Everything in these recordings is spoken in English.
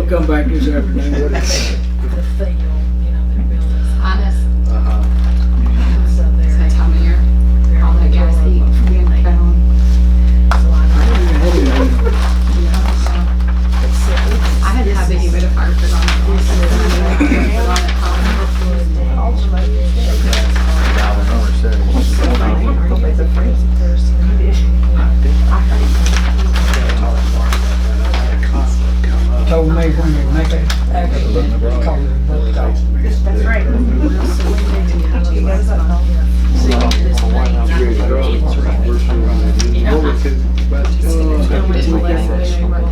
Come back this afternoon. The field, you know, they're building. Honest, So they're. that time of year, all that gas heat being found. So I I had to have the humidifier put on. Told me when you make an accident, call it both off. That's right.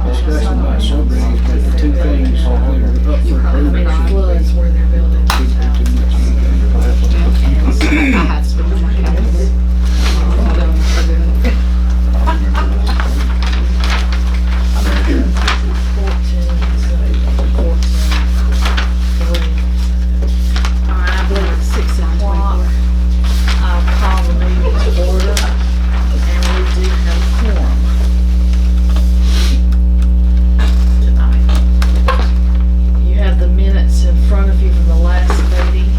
Discussion about subdivision, but the two things that are up for approval. Floods where they're building. I had to switch my cabinets. All of them are good. 14, 3. All right, I believe it's 6 o'clock. I'll call the meeting to order, and we do have a quorum tonight. You have the minutes in front of you from the last meeting.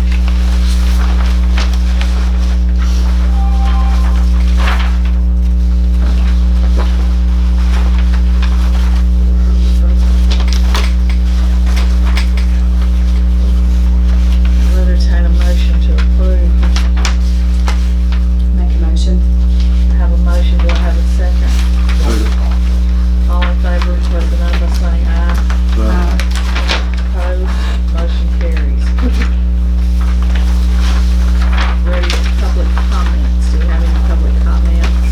I'll entertain a motion to approve. Make a motion. I have a motion, do I have a second? All in favor, let the know by saying aye. Opposed, motion carries. Ready for public comments, do we have any public comments?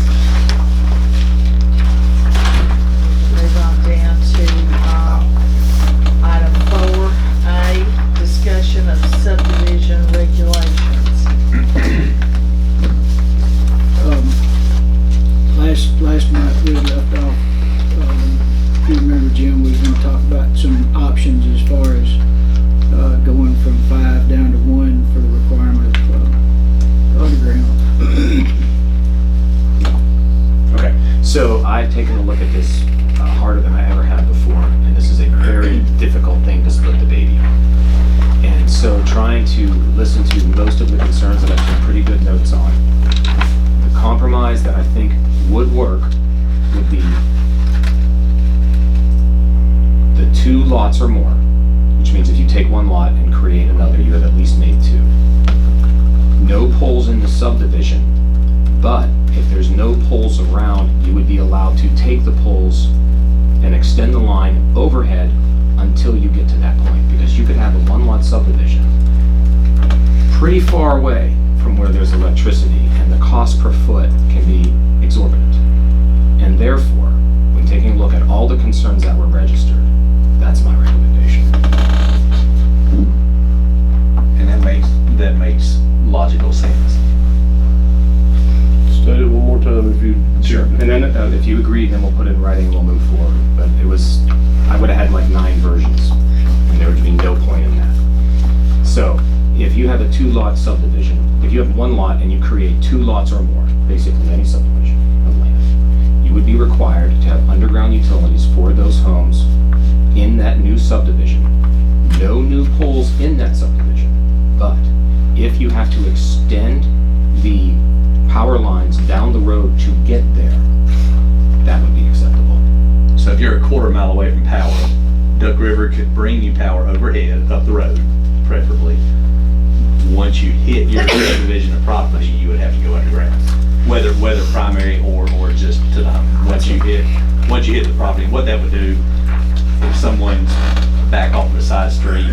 Move on down to, item 4A, discussion of subdivision regulations. Last night we left off, if you remember, Jim, we was gonna talk about some options as far as, going from 5 down to 1 for the requirement of, underground. Okay, so I've taken a look at this harder than I ever have before, and this is a very difficult thing to split the baby on. And so trying to listen to most of the concerns that I've put pretty good notes on, the compromise that I think would work would be the 2 lots or more, which means if you take 1 lot and create another, you have at least made 2. No poles in the subdivision, but if there's no poles around, you would be allowed to take the poles and extend the line overhead until you get to that point, because you could have a 1-lot subdivision pretty far away from where there's electricity, and the cost per foot can be exorbitant. And therefore, when taking a look at all the concerns that were registered, that's my recommendation. And that makes logical sense. State it one more time if you. Sure. And then if you agree, then we'll put it in writing and we'll move forward. But I would have had like 9 versions, and there would be no point in that. So, if you have a 2-lot subdivision, if you have 1 lot and you create 2 lots or more, basically any subdivision of land, you would be required to have underground utilities for those homes in that new subdivision. No new poles in that subdivision, but if you have to extend the power lines down the road to get there, that would be acceptable. So if you're a quarter mile away from power, Duck River could bring you power overhead, up the road, preferably. Once you hit your subdivision of property, you would have to go underground. Whether primary or just to the home. Once you hit the property, what that would do, if someone's back off the side street,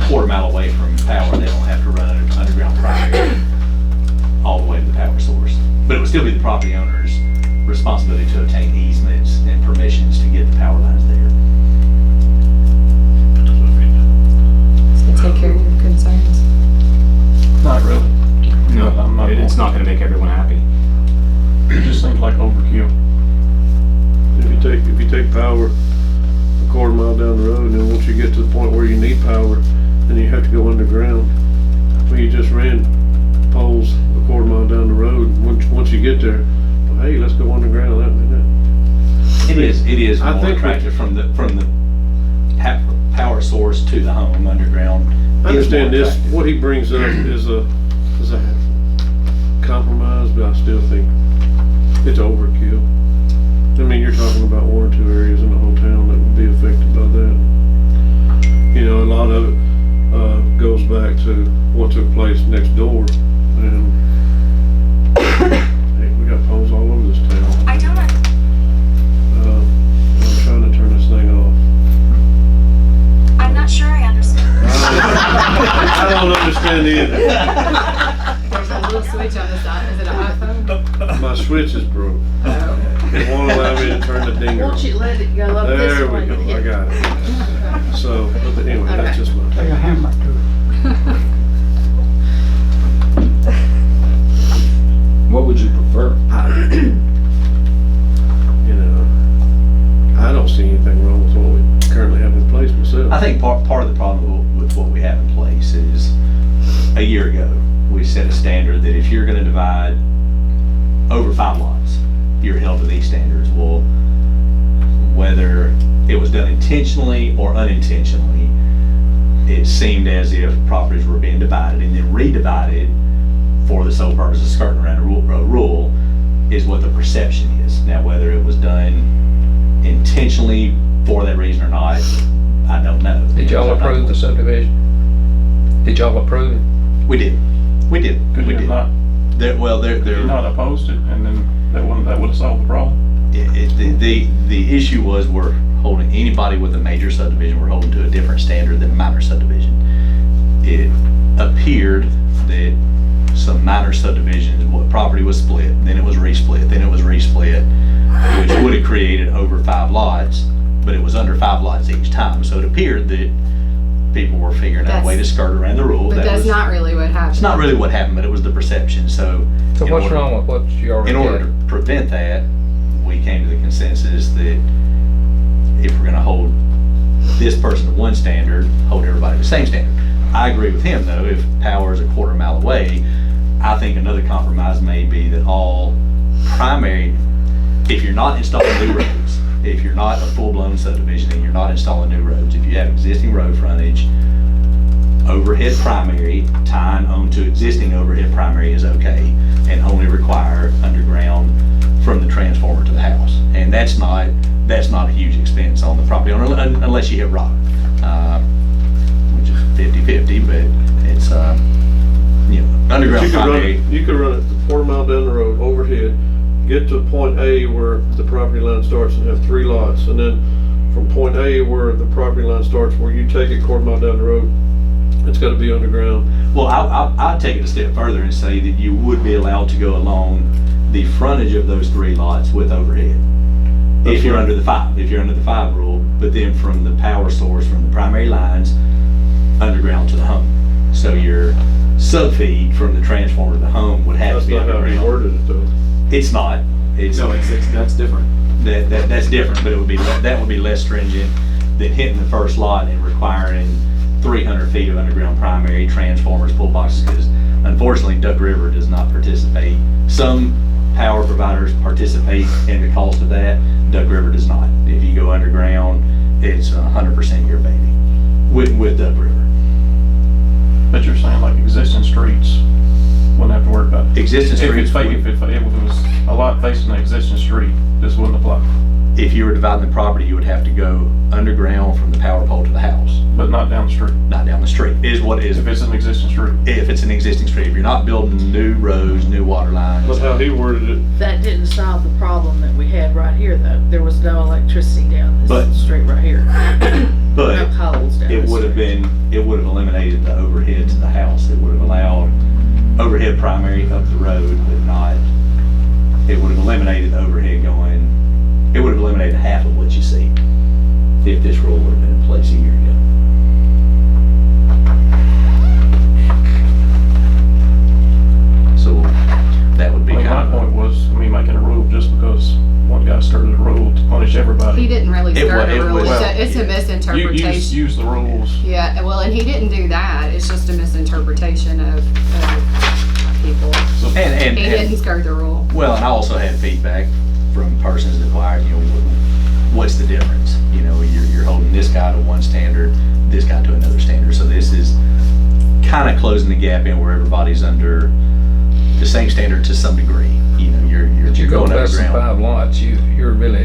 quarter mile away from power, they don't have to run an underground primary all the way to the power source. But it would still be the property owner's responsibility to obtain easements and permissions to get the power lines there. So take care of your concerns. Not really. No, I'm not- it's not gonna make everyone happy. It just seems like overkill. If you take power a quarter mile down the road, and then once you get to the point where you need power, then you have to go underground. Well, you just ran poles a quarter mile down the road, once you get there, well, hey, let's go underground, It is I more think we- attractive from the power source to the home underground. I is understand more this, attractive. what he brings up is a compromise, but I still think it's overkill. I mean, you're talking about one or two areas in the whole town that would be affected by that. You know, a lot of it, goes back to what took place next door, and, hey, we got poles all over this town. I don't know. I'm trying to turn this thing off. I'm not sure I understand. I don't understand either. There's a little switch on the side. Is it an iPhone? My switch is broke. Oh. It won't allow me to turn the dinger on. Won't you let it go up this There way? we go, I got it. So, but anyway, that's Okay. just my Take a take. hammer to What would you prefer? You know, I don't see anything wrong with what we currently have in place myself. I think part of the problem with what we have in place is, a year ago, we set a standard that if you're gonna divide over 5 lots, you're held to these standards. Well, whether it was done intentionally or unintentionally, it seemed as if properties were being divided and then redivided for the sole purpose of skirting around a rule is what the perception is. Now, whether it was done intentionally for that reason or not, I don't know. Did y'all approve the subdivision? Did y'all approve it? We did. We did. Could We you did. not, They're not opposed it, and then that would have solved the problem? the issue was we're holding anybody with a major subdivision, we're holding to a different standard than a minor subdivision. It appeared that some minor subdivisions, what property was split, then it was resplit, then it was resplit, which would have created over 5 lots, but it was under 5 lots each time. So it appeared that people were figuring out a way to skirt around the rule. But That that's was- not really what happened. It's not really what happened, but it was the perception. So So in what's order- wrong with what you already in order did? to prevent that, we came to the consensus that if we're gonna hold this person to one standard, hold everybody to the same standard. I agree with him though, if power is a quarter mile away, I think another compromise may be that all primary, if you're not installing new roads, if you're not a full-blown subdivision and you're not installing new roads, if you have existing road frontage, overhead primary, tying onto existing overhead primary is okay, and only require underground from the transformer to the house. And that's not a huge expense on the property owner, unless you hit rock, which is 50/50, but it's, underground primary. You could run it a quarter mile down the road, overhead, get to point A where the property line starts and have 3 lots, and then from point A where the property line starts, where you take it quarter mile down the road, it's gotta be underground. Well, I'd take it a step further and say that you would be allowed to go along the frontage of those 3 lots with overhead. That's If you're right. under the 5 rule, but then from the power source, from the primary lines, underground to the home. So your subfeed from the transformer to the home would have That's to be not how he underground. worded it though. It's not, it's, No, that's different. that's different, but it would be, that would be less stringent than hitting the first lot and requiring 300 feet of underground primary transformers, pull boxes, because unfortunately Duck River does not participate. Some power providers participate in the cost of that, Duck River does not. If you go underground, it's 100% your baby with Duck River. But you're saying like existing streets, wouldn't have to worry about it. Existing If streets, it was a lot facing the existing street, this wouldn't apply, if you were dividing the property, you would have to go underground from the power pole to the house, but not down the street. not down the street, is what it is. If it's an existing street. If it's an existing street, if you're not building new roads, new water lines. But how he worded it, That didn't solve the problem that we had right here, though. There was no electricity down But- this street right here. But No Hollywood. poles down. It the would have street. it would have eliminated the overhead to the house. It would have allowed overhead primary up the road, but not, it would have eliminated overhead going, it would have eliminated half of what you see if this rule would have been in place a year ago. So that would be I mean, my kind point of. was, making a rule just because one guy started a rule to punish everybody. He didn't really It start wa- a it rule, was- it's a You misinterpretation. use the rules. Yeah, well, and he didn't do that, it's just a misinterpretation of people. And He didn't skirt the rule. well, and I also had feedback from persons that inquired, what's the difference? You're holding this guy to one standard, this guy to another standard. So this is kind of closing the gap in where everybody's under the same standard to some degree. But you You're go going less than underground. 5 lots, you're really,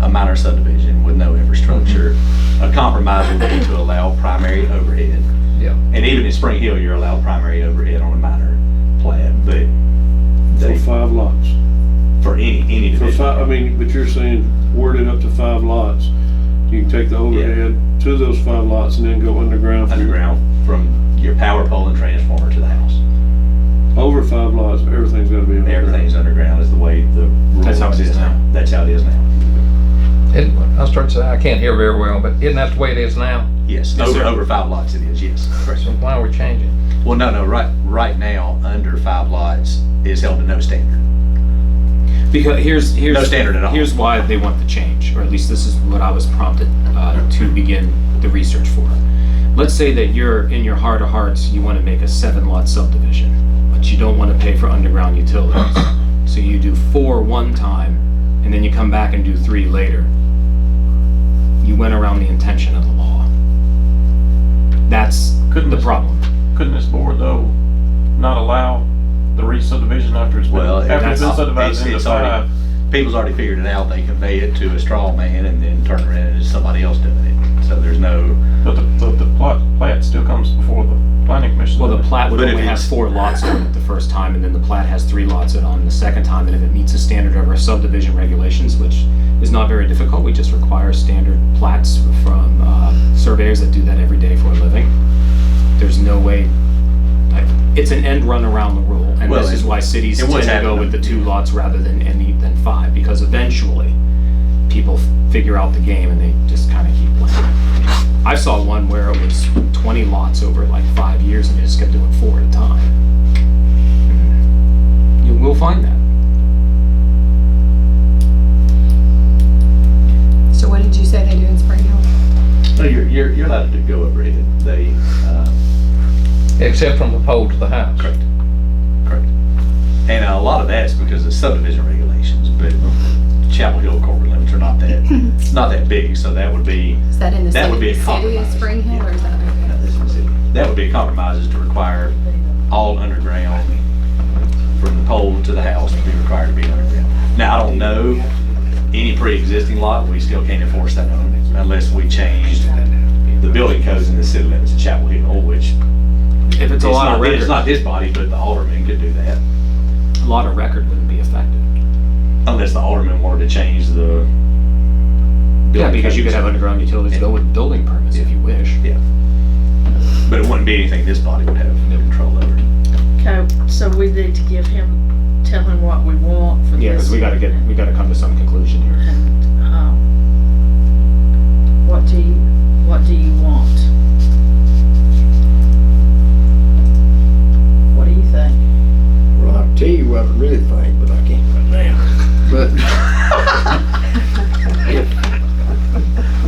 A minor subdivision with no infrastructure. A compromise would be to allow primary overhead. yeah. And even in Spring Hill, you're allowed primary overhead on a minor plat, but For they, 5 lots. for any For division. 5, but you're saying worded up to 5 lots. You can take the overhead to those 5 lots and then go underground. from- Underground from your power pole and transformer to the house. Over 5 lots, everything's gotta be underground. Everything's underground is the way the rule That's how it is exists now. That's how it is now. I start to say, I can't hear very well, but isn't that the way it is now? Yes, Yes, over sir. over 5 lots it is, yes. Correct. So why are we changing? Well, no, right now, under 5 lots is held to no standard. Because here's No standard at all. Here's why they want the change, or at least this is what I was prompted to begin the research for. Let's say that you're in your heart of hearts, you want to make a 7-lot subdivision, but you don't want to pay for underground utilities. So you do 4 one time, and then you come back and do 3 later. You went around the intention of the law. That's Couldn't the this- problem. Couldn't this board though not allow the re-subdivision after it's been, Well, after it's been that's- subdivided into it's already- 5? People's already figured it out. They convey it to a straw man and then turn around and it's somebody else doing it. So there's no, But the plat still comes before the planning commission. Well, the doesn't it? plat would But if only have it's- 4 lots on it the first time, and then the plat has 3 lots on the second time, and if it meets the standard of our subdivision regulations, which is not very difficult, we just require standard plats from surveyors that do that every day for a living. There's no way, it's an end run around the rule, and Well, this is why cities and tend what's to go happening- with the 2 lots rather than 5, because eventually people figure out the game and they just kind of keep playing. I saw one where it was 20 lots over like 5 years and they just kept doing 4 at a time. You will find that. So what did you say they do in Spring Hill? no, you're allowed to go overhead. They, Except from the pole to the house. correct. And a lot of that's because of subdivision regulations, but Chapel Hill corporate limits are not that big, so that would be, Is that in the That would be a city of compromise. Spring Hill, or is that no, okay? this is the city. That would be a compromise is to require all underground from the pole to the house to be required to be underground. Now, I don't know any pre-existing lot, we still can't enforce that on unless we changed the building codes in the city limits of Chapel Hill, which If it's a lot of it's record, not this body, but the alderman could do that. a lot of record wouldn't be affected. Unless the alderman wanted to change the. Yeah, building because you could codes. have underground utilities go with building permits if you wish. Yeah. But it wouldn't be anything this body would have no control over. Okay, so we need to tell him what we want for this. Yeah, because we gotta come to some conclusion here. And, what do you want? What do you think? Well, I'll tell you what I really think, but I can't right now. But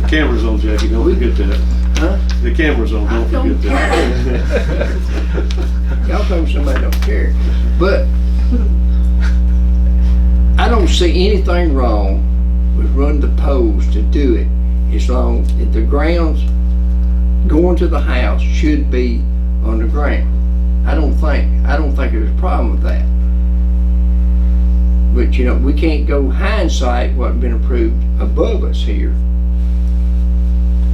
The camera's on, Jackie, don't forget that. Huh? The camera's on, don't forget that. y'all think somebody don't care. But I don't see anything wrong with running the poles to do it, as long as the grounds going to the house should be underground. I don't think there's a problem with that. But we can't go hindsight what's been approved above us here.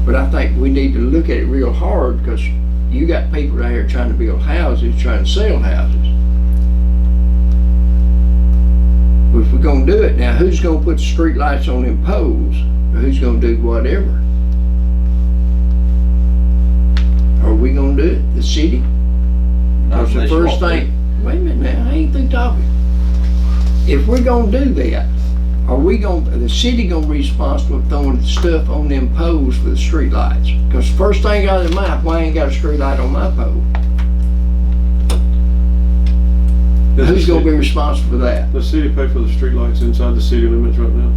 But I think we need to look at it real hard, because you got people out here trying to build houses, trying to sell houses. But if we're gonna do it now, who's gonna put the street lights on them poles? Or who's gonna do whatever? city? Not Because the unless you first want to. thing, wait a minute now, I ain't through talking. If we're gonna do that, are we gonna, the city gonna be responsible for throwing stuff on them poles for the street lights? Because first thing out of the mouth, why I ain't got a street light on my pole? Does the Who's gonna be city- responsible for that? The city pay for the streetlights inside the city limits right now?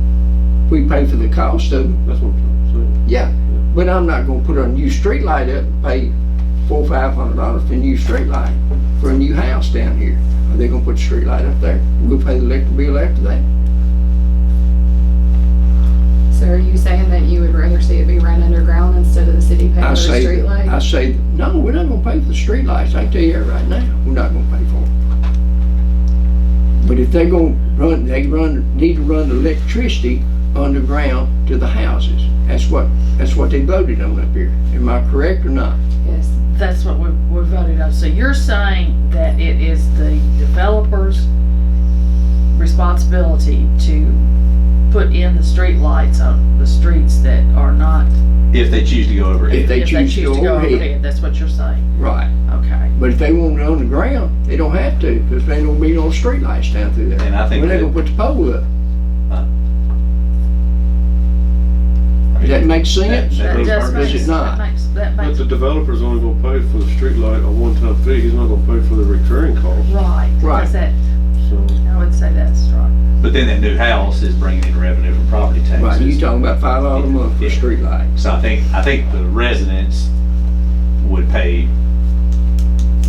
We pay for the cost of them, That's what I'm saying. yeah, but I'm not gonna put a new street light up and pay $400-500 for a new street light for a new house down here. Are they gonna put the street light up there? We'll pay the electric bill after that. So are you saying that you would rather see it be run underground instead of the city paying I for the say, street light? I say, no, we're not gonna pay for the street lights. I can tell you that right now. We're not gonna pay for them. But if they're gonna run, need to run the electricity underground to the houses. That's what they voted on up here. Am I correct or not? Yes. That's what we voted on. So you're saying that it is the developer's responsibility to put in the street lights on the streets that are not, If they choose to go overhead. If they choose to go overhead. That's what you're saying. Right. Okay. But if they want it on the ground, they don't have to, because there ain't gonna be no street lights down through there. And I think When they that- gonna put the pole up? I Does mean, that make sense? that That makes does perfect make, Does it not? that But makes, the developer's only gonna pay for the street light a one-time fee, he's not gonna pay for the recurring cost, right. Right. Does that, so. I would say that's right. But then that new house is bringing in revenue from property taxes. Right, you talking about $5 a month for a Yeah. street light. So I think the residents would pay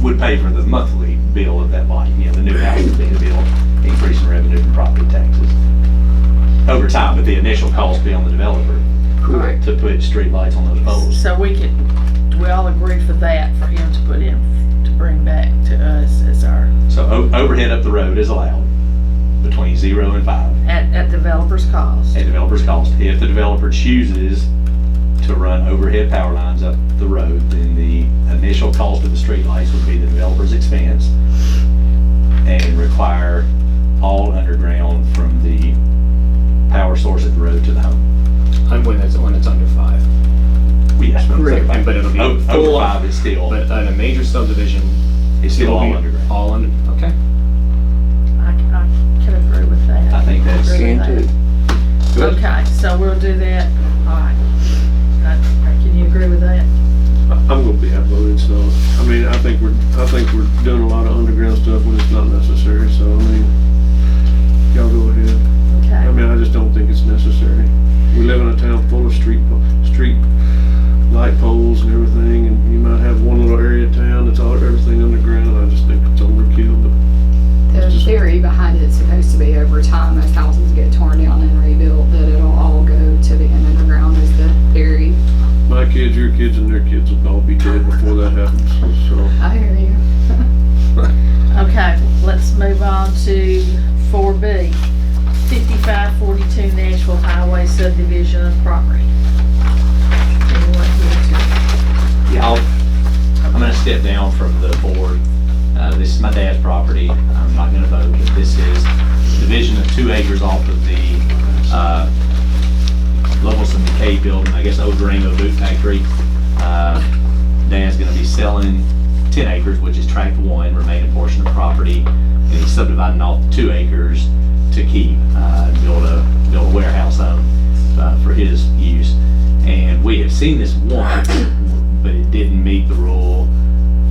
for the monthly bill of that light, you know, the new house is being built, increasing revenue from property taxes over time, but the initial cost be on the developer Correct. to put street lights on those poles. So we all agree for that, for him to put in, to bring back to us as our, So overhead up the road is allowed between 0 and 5 at developer's cost. at developer's cost. If the developer chooses to run overhead power lines up the road, then the initial cost of the street lights would be the developer's expense and require all underground from the power source at the road to the home. And when it's under 5. Yes, Correct. But it'll be Over full, 5 is still, but in a major subdivision, it's still it'll all be underground. all under, okay. I can agree with that. I think that's- Agree with Can that. too. Good. Okay, so we'll do that. All right. Can you agree with that? I'm gonna be outvoted, so, I mean, I think we're doing a lot of underground stuff when it's not necessary, so, I mean, y'all go ahead. Okay. I mean, I just don't think it's necessary. We live in a town full of street light poles and everything, and you might have one little area of town that's all, everything underground. I just think it's overkill, but The theory behind it's supposed to be over time as houses get torn down and rebuilt, that it'll all go to the underground is the theory. my kids, your kids, and their kids will all be dead before that happens, so. I hear you. Okay, let's move on to 4B, 5542 Nashville Highway subdivision of property. Anyone here to- Yeah, I'm gonna step down from the board. This is my dad's property. I'm not gonna vote, but this is division of 2 acres off of the, Lovelson McKay building, I guess old Durango Boot Factory. Dad's gonna be selling 10 acres, which is tract 1, remaining portion of property, and he's subdividing off 2 acres to keep, build a warehouse on, for his use. And we have seen this once, but it didn't meet the rule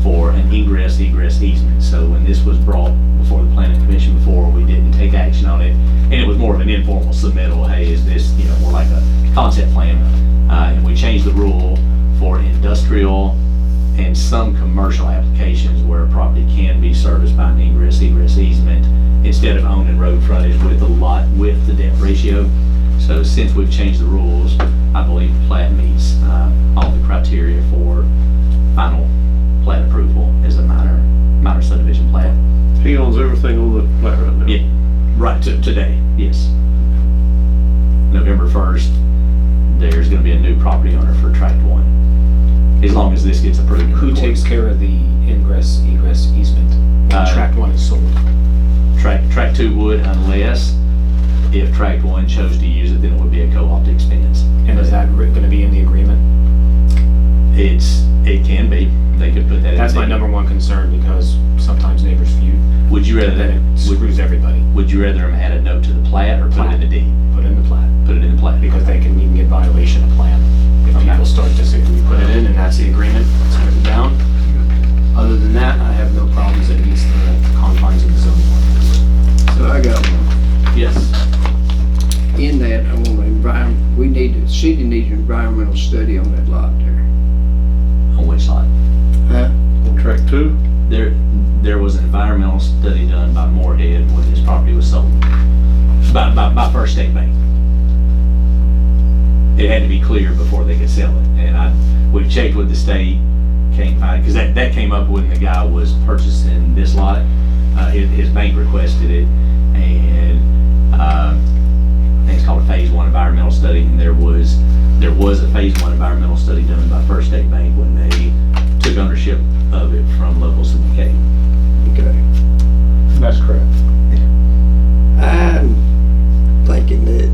for an egress easement. So when this was brought before the planning commission before, we didn't take action on it. And it was more of an informal submittal, hey, is this, you know, more like a concept plan. And we changed the rule for industrial and some commercial applications where a property can be serviced by an egress easement instead of owning road frontage with the lot width to depth ratio. So since we've changed the rules, I believe the plat meets all the criteria for final plat approval as a minor subdivision plat. He owns everything on the plat right now. Yeah, right, today, yes. November 1st, there's gonna be a new property owner for tract 1, as long as this gets approved. and Who recorded. takes care of the ingress egress easement when tract 1 is sold? Tract 2 would, unless if tract 1 chose to use it, then it would be a co-op expense. And is that gonna be in the agreement? It's It can be, they could put that in. That's my deed. number one concern, because sometimes neighbors feud, Would you rather, and then it screws everybody. would you rather them add a note to the plat or put it in the deed? Put in the plat, Put it in the plat. because they can even get violation of plan. If Okay. people start to say, we put it in and that's the agreement, it's written down. Other than that, I have no problems, it meets the confines of the zoning ordinance. So I got one. Yes. In that, I want to the city needs an environmental study on that lot there. On which lot? Huh? On track 2? There was an environmental study done by Moorhead when this property was sold. By First State Bank. It had to be cleared before they could sell it. And we've checked with the state, can't find, because that came up when the guy was purchasing this lot. His bank requested it, and I think it's called a Phase 1 environmental study, and there was a Phase 1 environmental study done by First State Bank when they took ownership of it from Locals and McKay. Okay. That's correct. I'm thinking that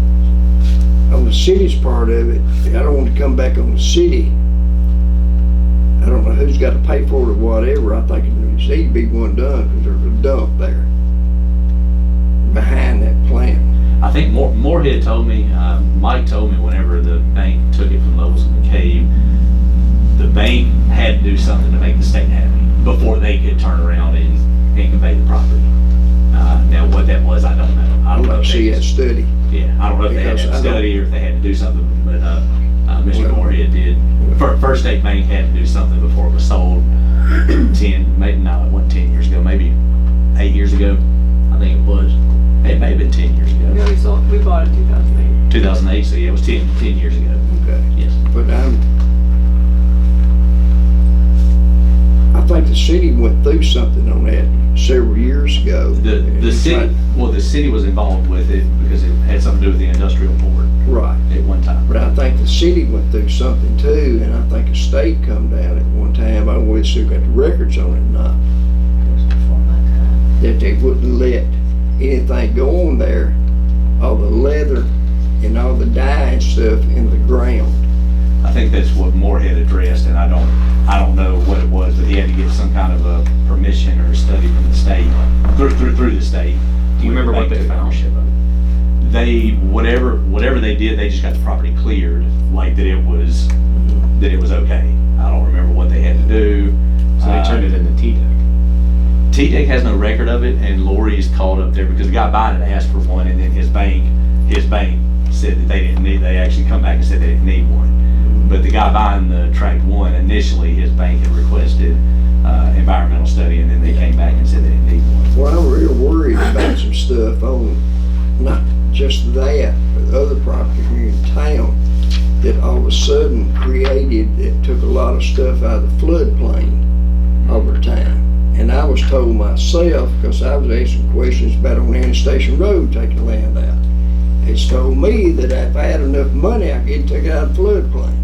on the city's part of it, I don't want to come back on the city. I don't know who's got to pay for it or whatever. I think it needs to be one done because there's a dump there behind that plant. I think Moorhead told me, Mike told me whenever the bank took it from Locals and McCabe, the bank had to do something to make the state happy before they could turn around and convey the property. Now what that was, I don't know. I I'd don't know like if to see they that just, study. yeah, I don't know if they had Because to I don't- study or if they had to do something, but Mr. Well- Moorhead did. First State Bank had to do something before it was sold 10, maybe, no, it wasn't 10 years ago, maybe 8 years ago. I think it was. It may have been 10 years ago. Yeah, we bought it in 2008. 2008, so yeah, it was 10 years ago. Okay. Yes. But I think the city went through something on that several years ago. The city, well, the city was involved with it because it had something to do with the industrial board Right. at one time. But I think the city went through something too, and I think the state come down at one time. I don't know if they still got the records on it or not. That they wouldn't let anything go on there, all the leather and all the dye and stuff in the ground. I think that's what Moorhead addressed, and I don't know what it was, but he had to get some kind of a permission or a study from the state, through the state. Do you remember what they took found? ownership of it. They, whatever they did, they just got the property cleared, like that it was okay. I don't remember what they had to do. So they turned it into T-Deck. T-Deck has no record of it, and Lori's called up there because the guy buying it asked for one, and then his bank said that they didn't need, they actually come back and said they didn't need one. But the guy buying the tract 1, initially his bank had requested environmental study, and then they came back and said they didn't need one. Well, I'm real worried about some stuff on, not just that, but other property here in town that all of a sudden created, it took a lot of stuff out of the floodplain over time. And I was told myself, because I was asking questions about on Annistation Road taking land out. It's told me that if I had enough money, I could take it out of the floodplain.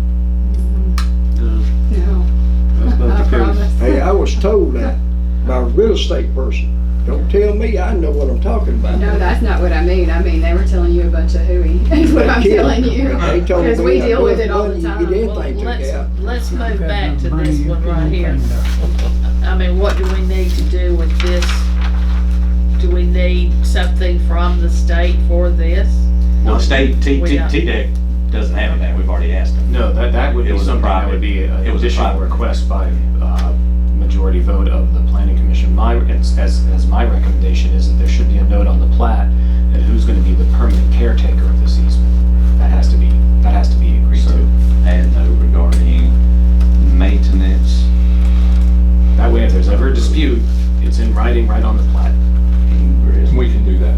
No, That's not I the case. promise. Hey, I was told that by a real estate person. Don't tell me, I know what I'm talking about. No, that's not what I mean. I mean, they were telling you a bunch of hooey, is what I'm They telling you. They told Because me we I deal with put it all the money, you time. get Well, anything took out. let's move back to this one right here. I mean, what do we need to do with this? Do we need something from the state for this? Well, the state, We don't. T-Deck doesn't have that, we've already asked them. No, that would It be was a something that private- would be an it was a additional private request by majority vote of the planning commission. As my recommendation is that there should be a note on the plat that who's going to be the permanent caretaker of this easement. That has to be agreed So, to. add a note regarding maintenance, That way, if there's ever a dispute, it's in writing right on the plat. ingress, We can do that.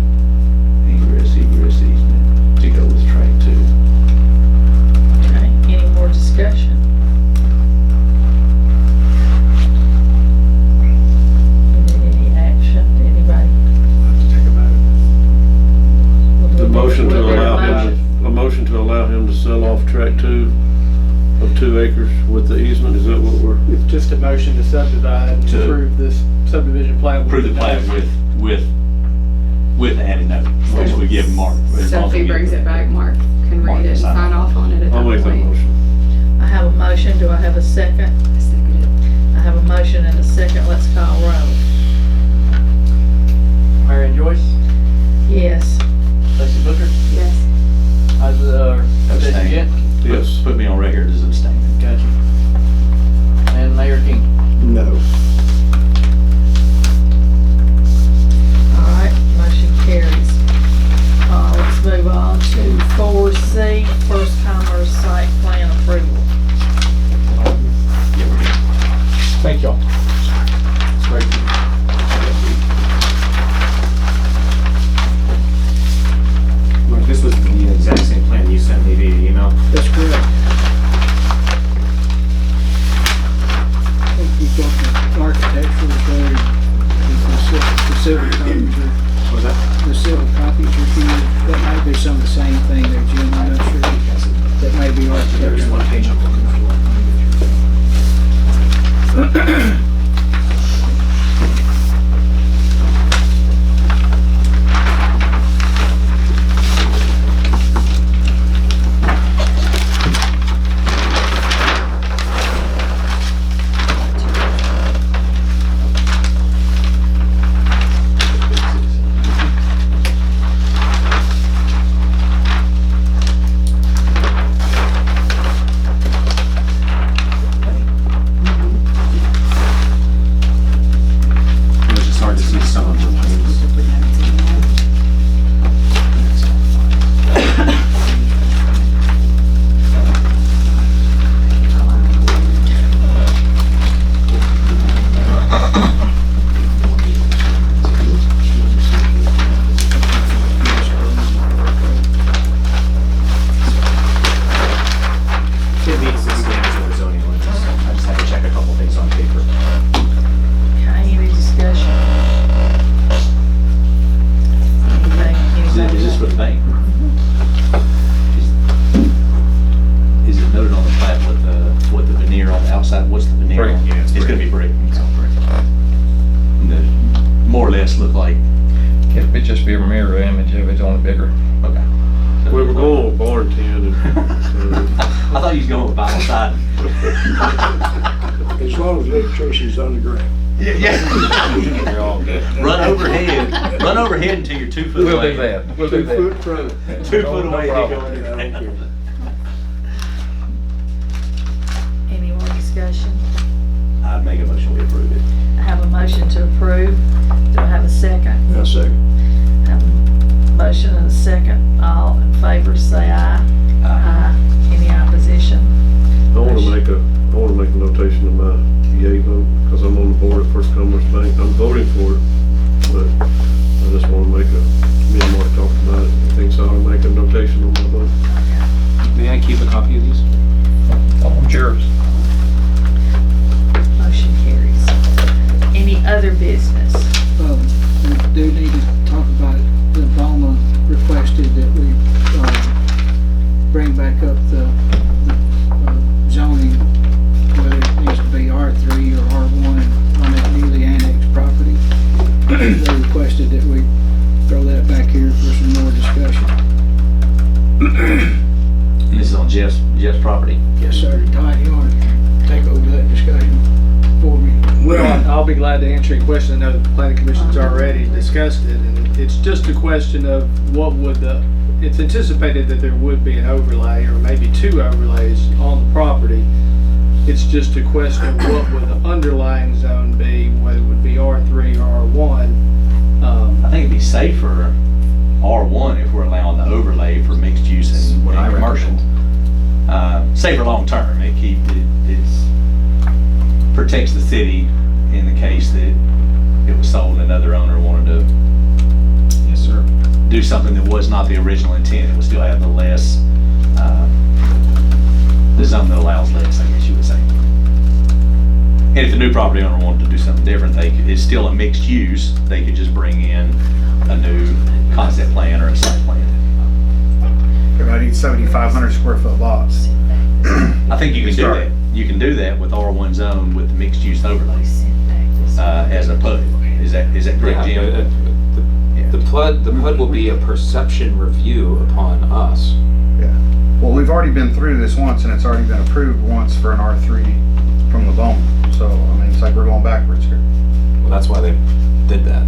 egress easement to go with track 2. Okay, any more discussion? Any action, anybody? The motion to allow him to sell off tract 2 of 2 acres with the easement, is that what we're? It's just a motion to subdivide and To- approve this subdivision plan. Approve the plat with added note, which we give Mark. So if he brings it back, Mark can Mark read it and sign sign off on it at that I'll make that point. motion. I have a motion, do I have a second? I second it. I have a motion and a second, let's call roll. Marion Joyce, Yes. Stacy Booker, Yes. Jesse Abstain. Gent, Yes. Put me on record as abstaining. gotcha. And Mayor King. No. All right, motion carries. Let's move on to 4C, First Commerce Site Plan Approval. Thank y'all. Look, this was the exact same plan you sent me via email. That's correct. I think we've got the architectural there, the civil copies are, What was that? the civil copies are here. That might be some of the same thing there, Jim, I'm not sure. That may be There's architectural. one page I'm looking for. It was just hard to see some of the things. It meets the standards of the zoning ordinance. I just had to check a couple things on paper. Okay, any discussion? Anything? Is this for the bank? Is it noted on the plat what the veneer on the outside, what's the veneer Brick, on? yeah, it's It's gonna brick. be brick. It's all brick. The more or less look like, It'd just be a mirror image of it, only bigger. okay. We were going with barn tin and, I thought you was going with vinyl siding. As long as electricity's underground. Yeah. They're all good. Run overhead until you're 2 foot We'll away. do that, we'll do 2 that. foot from. 2 foot away, No you go problem. underground. Any more discussion? I'd make a motion we approve it. I have a motion to approve. Do I have a second? I second. I have a motion and a second. All in favor, say aye. Aye. Any opposition? I wanna make a notation of my yay vote, cause I'm on the board at First Commerce Bank. I'm voting for it, but I just wanna me and Mark talked about it. I think so, I'll make a notation on my vote. May I keep a copy of these? All yours. Motion carries. Any other business? We do need to talk about, the Obama requested that we, bring back up the zoning, whether it needs to be R3 or R1 on that newly annexed property. They requested that we throw that back here for some more discussion. And this is on Jeff's property. Yes, sir. Todd, you want to take over that discussion for me? Well, I'll be glad to answer your question. I know the planning commission's already discussed it, and it's just a question of it's anticipated that there would be an overlay, or maybe 2 overlays on the property. It's just a question of what would the underlying zone be, whether it would be R3 or R1. I think it'd be safer R1 if we're allowing the overlay for mixed use and What I commercial. Safer long term. It's protects the city in the case that it was sold and another owner wanted to Yes, sir. do something that was not the original intent. It would still have the less, the zone that allows less, I guess you would say. And if the new property owner wanted to do something different, it's still a mixed use. They could just bring in a new concept plan or a site plan. I need 7,500 square foot lots. I think you can do that. You can do that with R1 zone with the mixed use overlay, as a PUD. Is that correct, Jim? The PUD will be a perception review upon us. Well, we've already been through this once, and it's already been approved once for an R3 from the Bowman. So, I mean, it's like we're going backwards here. Well, that's why they did that.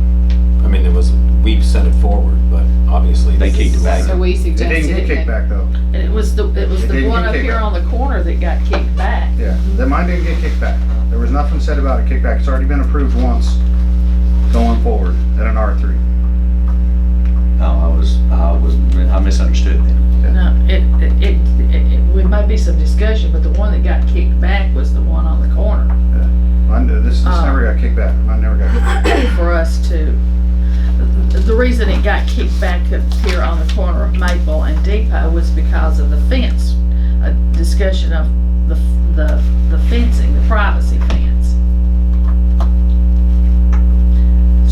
I mean, we sent it forward, but obviously They kicked it back. So we It suggested. didn't get kicked back though. And it was the didn't one get up kicked here back. on the corner that got kicked back. Yeah, that mine didn't get kicked back. There was nothing said about a kickback. It's already been approved once going forward at an R3. No, I misunderstood then. No, we might be some discussion, but the one that got kicked back was the one on the corner This never got kicked back. Mine never got kicked back. for us to. The reason it got kicked back up here on the corner of Maple and Depot was because of the fence, a discussion of the fencing, the privacy fence.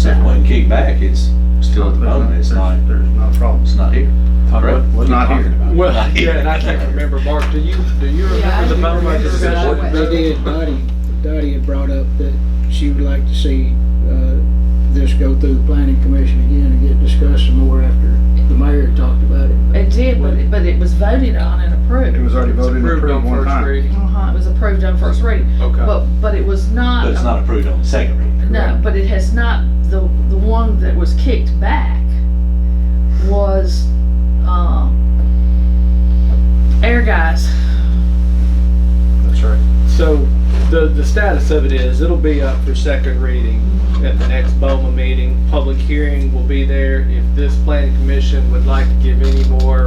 So if it wasn't kicked back, it's still at the moment, it's not a problem. it's not here. Correct? what are you Not talking here. about? Well, yeah, and I can't remember, Mark, do you Yeah, I remember the do Bowman remember discussion? that. They did. Dottie had brought up that she would like to see this go through the planning commission again and get discussed some more after the mayor talked about it. It did, but it was voted on and approved. It was already voted and approved on one first time. reading. It was approved on first reading. Okay. But it was not. But it's not approved on the second reading. No, but it has not, the one that was kicked back was, Air Guys. That's right. So the status of it is, it'll be up for second reading at the next BOMA meeting. Public hearing will be there. If this planning commission would like to give any more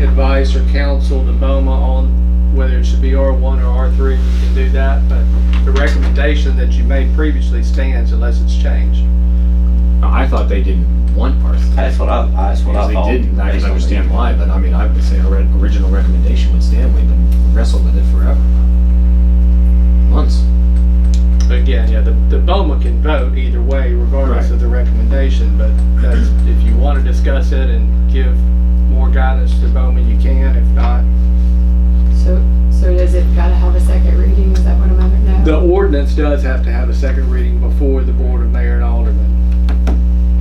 advice or counsel to BOMA on whether it should be R1 or R3, you can do that. But the recommendation that you made previously stands unless it's changed. I thought they didn't want R3. That's what I thought. They didn't. I based can on understand the- why, but I mean, I would say our original recommendation would stand. We've been wrestled with it forever. Months. Again, yeah, the BOMA can vote either way regardless Right. of the recommendation, but that's, if you want to discuss it and give more guidance to BOMA, you can. If not, So does it gotta have a second reading? Is that what I'm under? No. the ordinance does have to have a second reading before the Board of Mayor and Aldermen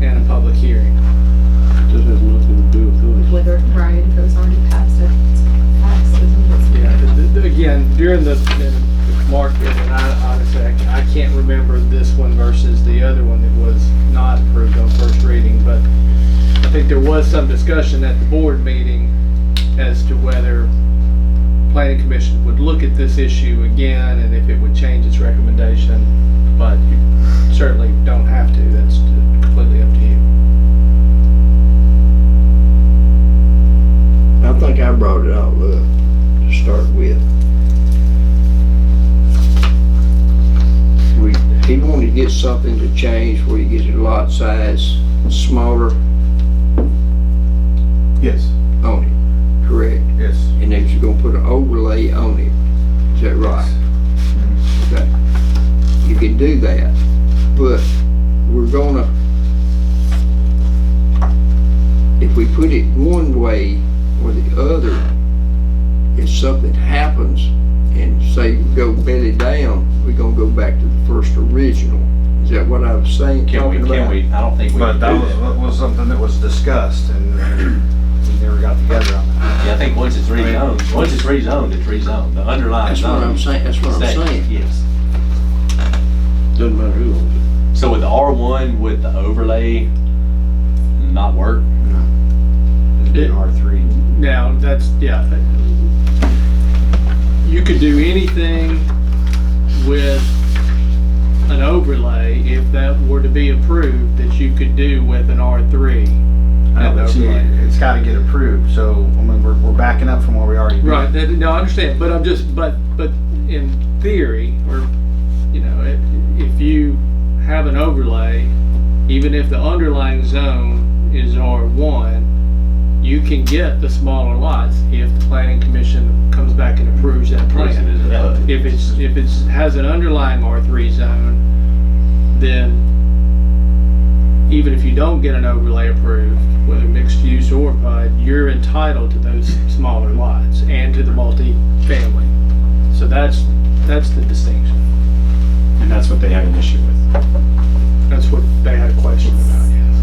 and a public hearing. It just has nothing to do with us. Whether, right, if it was already passed, it's passed, isn't it? Yeah, again, during the, and Mark, and I honestly, I can't remember this one versus the other one that was not approved on first reading, but I think there was some discussion at the board meeting as to whether planning commission would look at this issue again and if it would change its recommendation, but you certainly don't have to. That's completely up to you. I think I brought it all up to start with. He wanted to get something to change where you get your lot size smaller Yes, on it, correct? yes. And then you're gonna put an overlay on it, is that right? Okay. You can do that, but we're gonna, if we put it one way or the other, if something happens and say we go belly down, we're gonna go back to the first original. Is that what I was saying, Can talking about? we, I don't think we But can that do that. was something that was discussed and we never got together on that. Yeah, I think once it's rezoned, it's rezoned. The underlying That's what I'm zone. saying, that's what I'm stays. saying. Yes. Doesn't matter who owns So with the R1, with the overlay not work? It'd be an R3. Now, that's, yeah. You could do anything with an overlay if that were to be approved that you could do with an R3. I know, An but see, overlay. it's gotta get approved, so, I mean, we're backing up from where we already did. Right, no, I understand, but I'm just, but in theory, or, you know, if you have an overlay, even if the underlying zone is R1, you can get the smaller lots if the planning commission comes back and approves that plan. If it has an underlying R3 zone, then even if you don't get an overlay approved, whether mixed use or PUD, you're entitled to those smaller lots and to the multi-family. So that's the distinction. And that's what they had an issue with. That's what they had a question about, yes.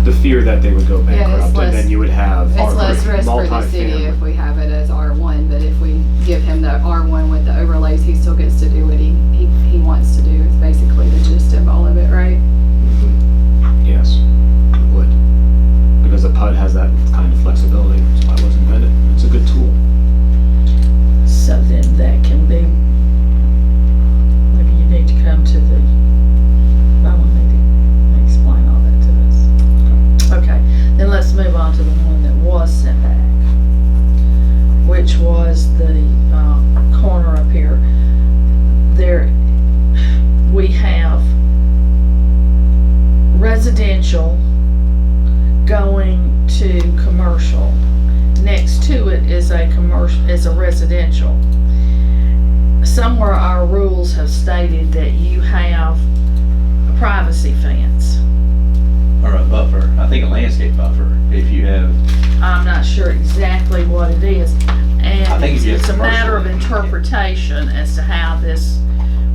the fear that they would go Yeah, it's bankrupt, and less- then you would have It's less risk for the city multifamily. if we have it as R1, but if we give him the R1 with the overlays, he still gets to do what he wants to do. It's basically the gist of all of it, right? Yes, it would. Because the PUD has that kind of flexibility, that's why it was invented. It's a good tool. So then that can be, maybe you need to come to the, I will need to explain all that to us. Okay, then let's move on to the one that was sent back, which was the corner up here. There, we have residential going to commercial. Next to it is a residential. Somewhere our rules have stated that you have a privacy fence. Or a buffer, I think a landscape buffer, if you have, I'm not sure exactly what it is. I And think if you have it's a matter of commercial, interpretation as to how this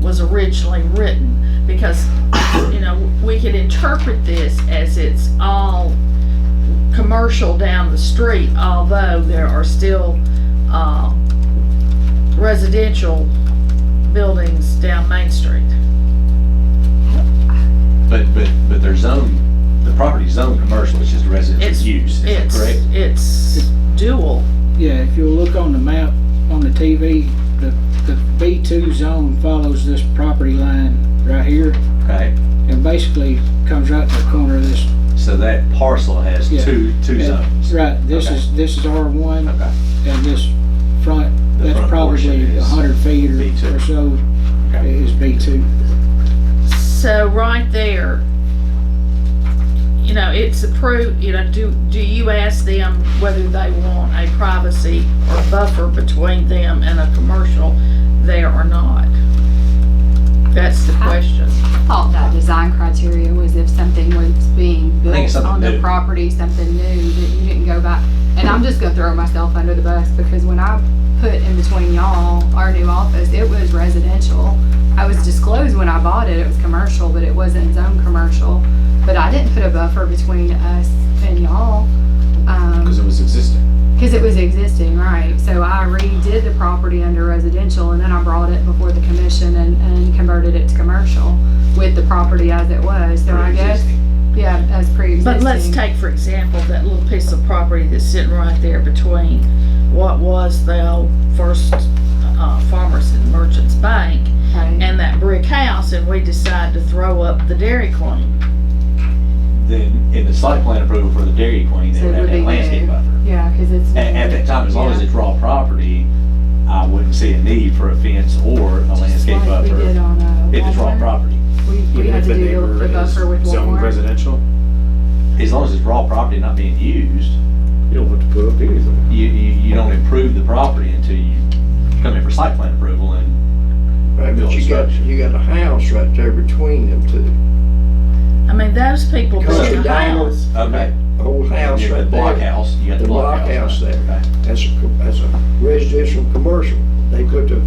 was originally written. Because, you know, we could interpret this as it's all commercial down the street, although there are still residential buildings down Main Street. but they're zoned, the property's zoned commercial, it's just a residential use, is that correct? It's dual. Yeah, if you'll look on the map on the TV, the B2 zone follows this property line right here Okay, and basically comes right to the corner of this. so that parcel has Yeah. two and- zones. Right, this Okay. is R1 Okay, and this front, The that's front portion probably is 100 feet B2. or so Okay. is B2. So right there, you know, it's approved, you know, do you ask them whether they want a privacy or buffer between them and a commercial there or not? That's the question. I thought that design criteria was if something was being think it's built something on the new. property, something new, that you didn't go back. And I'm just gonna throw myself under the bus, because when I put in between y'all, our new office, it was residential. I was disclosed when I bought it, it was commercial, but it wasn't zone commercial. But I didn't put a buffer between us and y'all, Because it was existing. because it was existing, right? So I redid the property under residential, and then I brought it before the commission and converted it to commercial with the property as it was. So I guess, Pre-existing. yeah, as pre-existing. But let's take, for example, that little piece of property that's sitting right there between what was the old First Farmers and Merchants Bank Okay. and that brick house, and we decide to throw up the Dairy Queen. Then in the site plan approval for the Dairy Queen, they So would it have would that be landscape new. buffer. Yeah, because it's. At that time, as long as Yeah. it's raw property, I wouldn't see a need for a fence or a Just landscape like we buffer did on, if it's raw Walmart. property. We Even had if to the do neighbor the is buffer with zoned Walmart. residential. As long as it's raw property not being used, You don't have to put up anything. you don't improve the property until you come in for site plan approval and Right, but you got a house right there between them two. I mean, those people Country built a diner. house. okay. Old house You got right the block there. house, you got The the block block house house. there. Okay. That's a residential commercial. They put the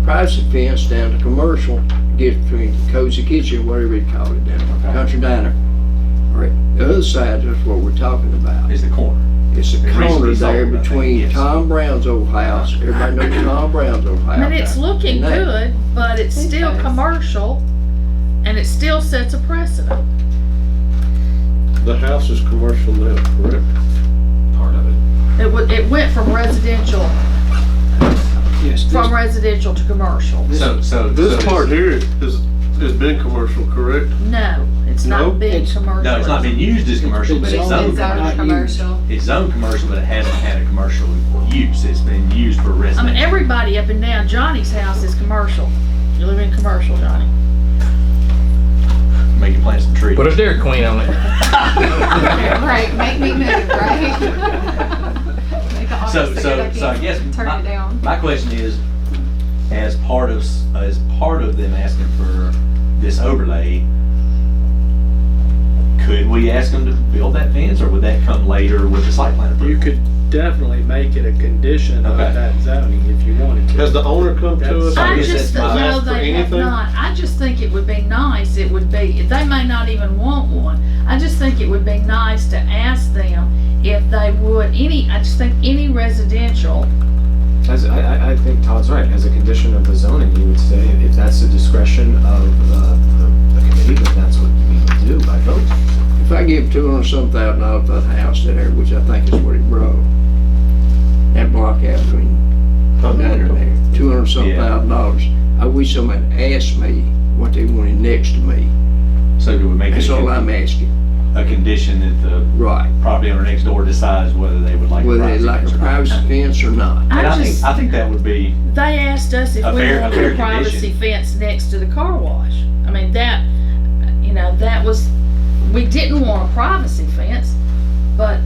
privacy fence down to commercial, get between Cozy Kitchen, whatever you call it down, Okay. Country Diner. Right, the other side, that's what we're talking about. Is the corner. It's a It recently corner there sold, I think, between yes. Tom Brown's old house. Everybody knows Tom Brown's old house. I mean, it's looking And that- good, but it's It still does. commercial, and it still sets a precedent. The house is commercial now, correct? Part of it. It went from residential, Yes, from residential to commercial. So This part here has been commercial, correct? No, it's No? not been It's- commercial. No, it's not being used as commercial, but it's It's zoned It's not zoned used. commercial. It's zoned commercial, but it hasn't had a commercial use. It's been used for I mean, residential. everybody up and down Johnny's house is commercial. You live in commercial, Johnny. Maybe plant some trees. Put a Dairy Queen on it. Right, make me move, right? Make the office So so I guess turn it down. my question is, as part of them asking for this overlay, Could we ask them to build that fence, or would that come later with the site plan You approval? could definitely make it a condition of Okay. that zoning if you wanted to. Has the owner come to us? I guess just, that's my- no, ask for they have anything? not. I just think it would be nice, it would be, they may not even want one. I just think it would be nice to ask them if they would, I just think any residential, I think Todd's right. As a condition of the zoning, you would say if that's the discretion of the committee, then that's what we would do by vote. If I give $200-some-thousand for that house there, which I think is what it brought, that block out between down there, $200-some-thousand, I wish somebody asked me what they wanted next to me. So do we make That's all I'm it asking. a condition that the Right. property owner next door decides whether they would like a Whether they privacy like fence a or not? privacy fence or not. And I just, I think that would be, they asked us if A we fair wanted a privacy condition. fence next to the car wash. I mean, that, that was, we didn't want a privacy fence, but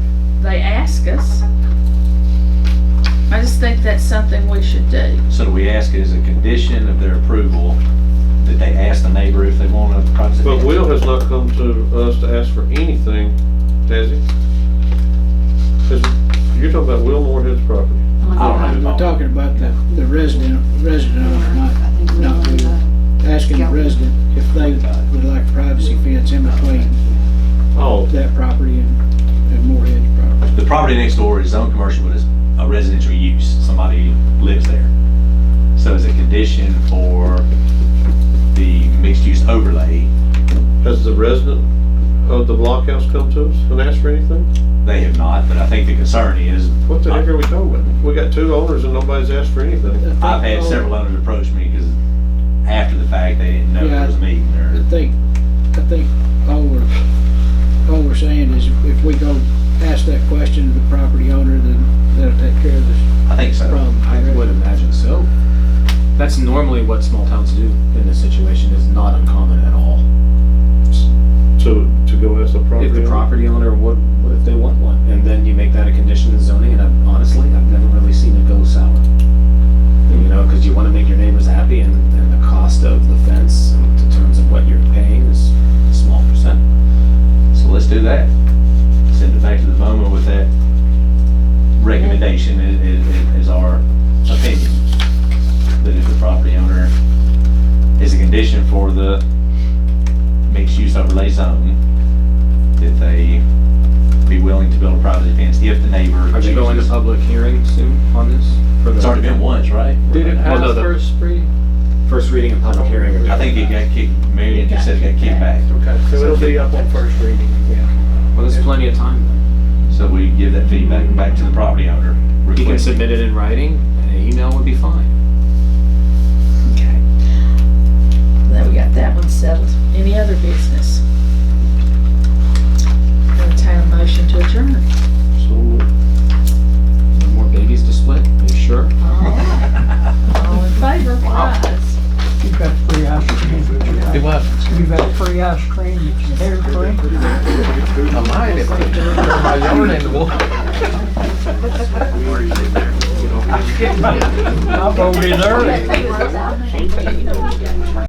they asked us. I just think that's something we should do. so do we ask it as a condition of their approval that they ask the neighbor if they want a privacy fence? But Will has not come to us to ask for anything, has he? You're talking about Will Moorhead's property. We're talking about the resident owner, not we. Asking the resident if they would like a privacy fence in between Oh, that property and Moorhead's property. The property next door is zoned commercial, but it's a residential use. Somebody lives there. So as a condition for the mixed-use overlay, has the resident of the blockhouse come to us and asked for anything? they have not, but I think the concern is, What the heck are we talking about? We got 2 owners and nobody's asked for anything. I've had several owners approach me because after the fact, they didn't know there was a meeting I there. think all we're saying is if we go ask that question to the property owner, then that'll take care of this I think so. problem. I would imagine so. That's normally what small towns do in this situation. Is not uncommon at all. To go ask the property If the owner? property owner what if they want one, and then you make that a condition of zoning, and honestly, I've never really seen it go sour. Because you want to make your neighbors happy, and the cost of the fence in terms of what you're paying is a small percent. So let's do that. Send it back to the VOMA with that recommendation is our opinion. That if the property owner is a condition for the mixed-use overlay zone, that they be willing to build a privacy fence if the neighbor Are they going to chooses. public hearing soon on this? It's already been once, right? Did it pass no, the- first reading? First reading and public hearing. I think it got kicked, Marion just said it got kicked back. Okay, so it'll be up on first reading again. Well, there's plenty of time then. So we give that feedback back to the property owner. You can requesting- submit it in writing, and an email would be fine. Okay. Then we got that one settled. Any other business? Entertain a motion to adjourn. So, No more babies to split? Are you sure? All in favor, rise. You've got free ice cream. Do what? You've got free ice cream that you hair cream. I might if I turn my yard into one. I voted early.